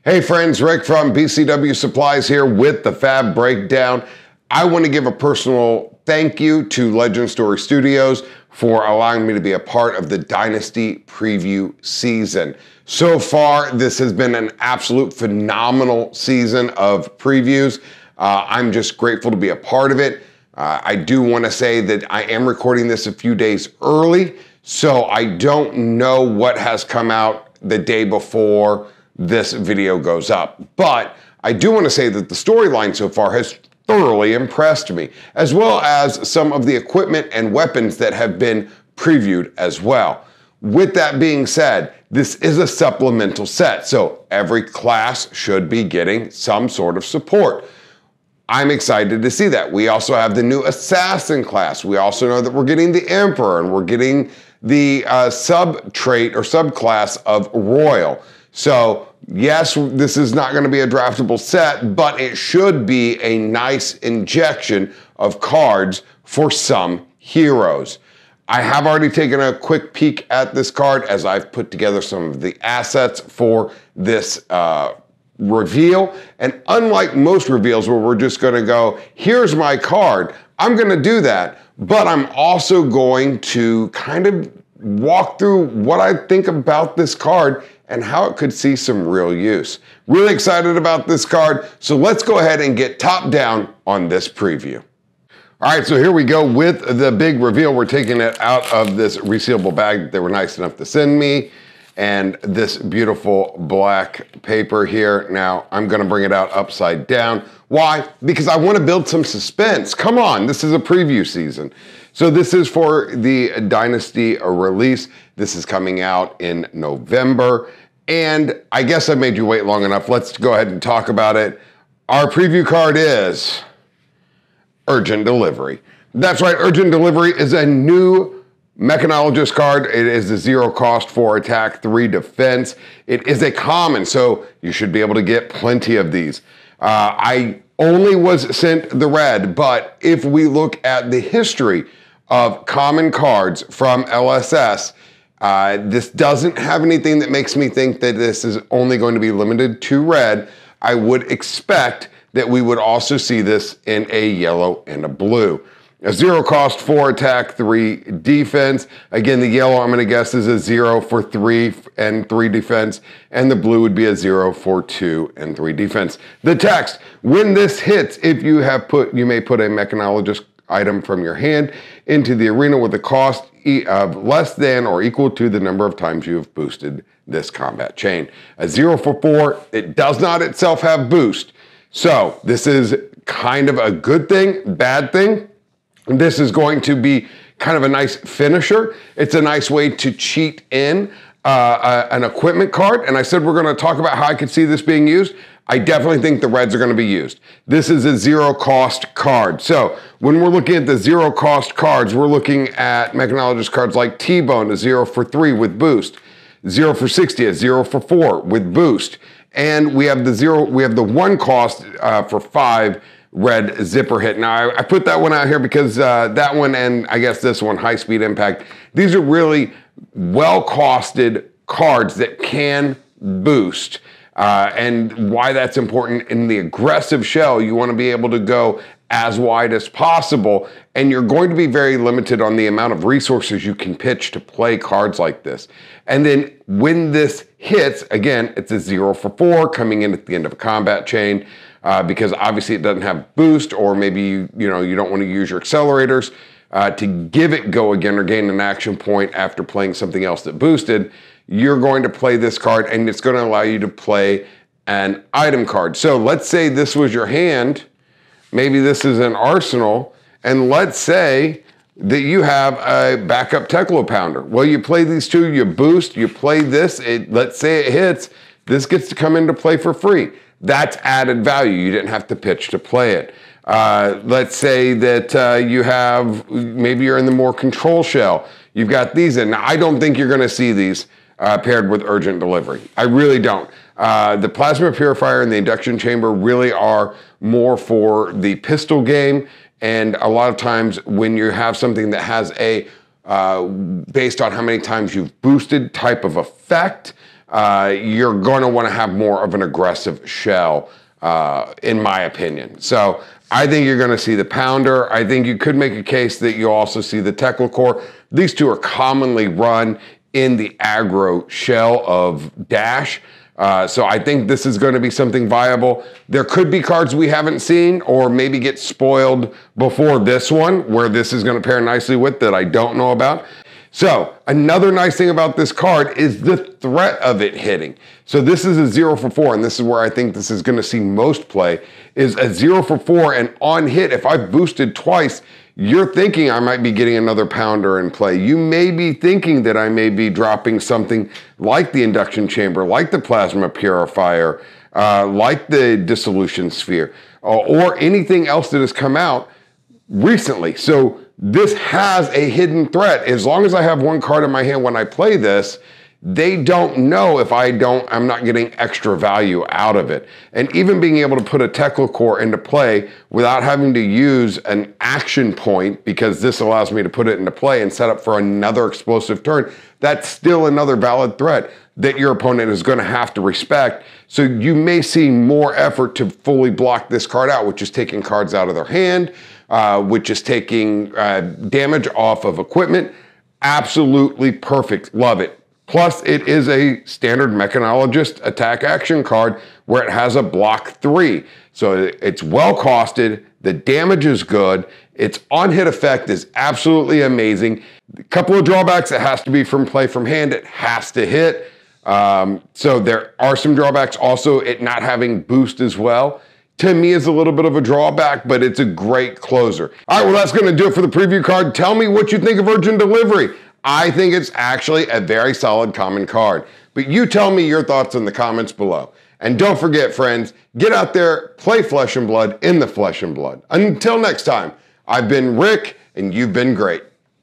Hey friends, Rick from BCW Supplies here with the FAB breakdown. I want to give a personal thank you to Legend Story Studios for allowing me to be a part of the Dynasty preview season. So far, this has been an absolute phenomenal season of previews. I'm just grateful to be a part of it. I do want to say that I am recording this a few days early, so I don't know what has come out the day before this video goes up. But I do want to say that the storyline so far has thoroughly impressed me, as well as some of the equipment and weapons that have been previewed as well. With that being said, this is a supplemental set, so every class should be getting some sort of support. I'm excited to see that. We also have the new Assassin class. We also know that we're getting the Emperor, and we're getting the sub-trait or subclass of Royal. So yes, this is not going to be a draftable set, but it should be a nice injection of cards for some heroes. I have already taken a quick peek at this card as I've put together some of the assets for this reveal. And unlike most reveals where we're just going to go, here's my card, I'm going to do that, but I'm also going to kind of walk through what I think about this card and how it could see some real use. Really excited about this card, so let's go ahead and get top down on this preview. All right, so here we go with the big reveal. We're taking it out of this resealable bag that they were nice enough to send me, and this beautiful black paper here. Now, I'm gonna bring it out upside down. Why? Because I wanna build some suspense. Come on, this is a preview season. So this is for the Dynasty release. This is coming out in November. And I guess I made you wait long enough. Let's go ahead and talk about it. Our preview card is Urgent Delivery. That's right, Urgent Delivery is a new Mechanologist card. It is a 0 cost, 4 attack, 3 defense. It is a common, so you should be able to get plenty of these. I only was sent the red, but if we look at the history of common cards from LSS, this doesn't have anything that makes me think that this is only going to be limited to red. I would expect that we would also see this in a yellow and a blue. A 0 cost, 4 attack, 3 defense. Again, the yellow I'm gonna guess is a 0 for 3 and 3 defense, and the blue would be a 0 for 2 and 3 defense. The text, when this hits, if you have you may put a Mechanologist item from your hand into the arena with a cost of less than or equal to the number of times you have boosted this combat chain. A 0 for 4, it does not itself have boost. So this is kind of a good thing, bad thing. This is going to be kind of a nice finisher. It's a nice way to cheat in an equipment card. And I said we're gonna talk about how I could see this being used. I definitely think the reds are gonna be used. This is a 0 cost card. So when we're looking at the 0 cost cards, we're looking at Mechanologist cards like T-Bone, a 0 for 3 with boost. 0 for 60, a 0 for 4 with boost. And we have the 1 cost for 5 red zipper hit. Now, I put that one out here because that one and I guess this one, High Speed Impact, these are really well-costed cards that can boost. And why that's important in the aggressive shell, you want to be able to go as wide as possible, and you're going to be very limited on the amount of resources you can pitch to play cards like this. And then when this hits, again, it's a 0 for 4 coming in at the end of a combat chain, because obviously it doesn't have boost, or maybe you don't want to use your accelerators to give it go again or gain an action point after playing something else that boosted. You're going to play this card, and it's going to allow you to play an item card. So let's say this was your hand. Maybe this is an arsenal, and let's say that you have a backup Teklo Pounder. Well, you play these two, you boost, you play this, let's say it hits, this gets to come into play for free. That's added value. You didn't have to pitch to play it. Let's say that you have, maybe you're in the more control shell. You've got these in. Now, I don't think you're gonna see these paired with Urgent Delivery. I really don't. The Plasma Purifier and the Induction Chamber really are more for the pistol game, and a lot of times when you have something that has a based on how many times you've boosted type of effect, you're going to want to have more of an aggressive shell, in my opinion. So I think you're going to see the pounder. I think you could make a case that you also see the Teclacore. These two are commonly run in the aggro shell of Dash. So I think this is going to be something viable. There could be cards we haven't seen or maybe get spoiled before this one where this is going to pair nicely with that I don't know about. So another nice thing about this card is the threat of it hitting. So this is a 0 for 4, and this is where I think this is going to see most play, is a 0 for 4, and on hit, if I boosted twice, you're thinking I might be getting another pounder in play. You may be thinking that I may be dropping something like the induction chamber, like the plasma purifier, like the dissolution sphere, or anything else that has come out recently. So this has a hidden threat. As long as I have one card in my hand when I play this, they don't know if I'm not getting extra value out of it. And even being able to put a Teclacore into play without having to use an action point, because this allows me to put it into play and set up for another explosive turn, that's still another valid threat that your opponent is going to have to respect. So you may see more effort to fully block this card out, which is taking cards out of their hand, which is taking damage off of equipment. Absolutely perfect. Love it. Plus, it is a standard mechanologist attack action card where it has a block 3. So it's well costed, the damage is good, its on-hit effect is absolutely amazing. A couple of drawbacks: it has to be from play from hand, it has to hit. So there are some drawbacks. Also, it not having boost as well, to me, is a little bit of a drawback, but it's a great closer. All right, well, that's going to do it for the preview card. Tell me what you think of Urgent Delivery. I think it's actually a very solid common card. But you tell me your thoughts in the comments below. And don't forget, friends, get out there, play Flesh and Blood in the Flesh and Blood. Until next time, I've been Rick, and you've been great.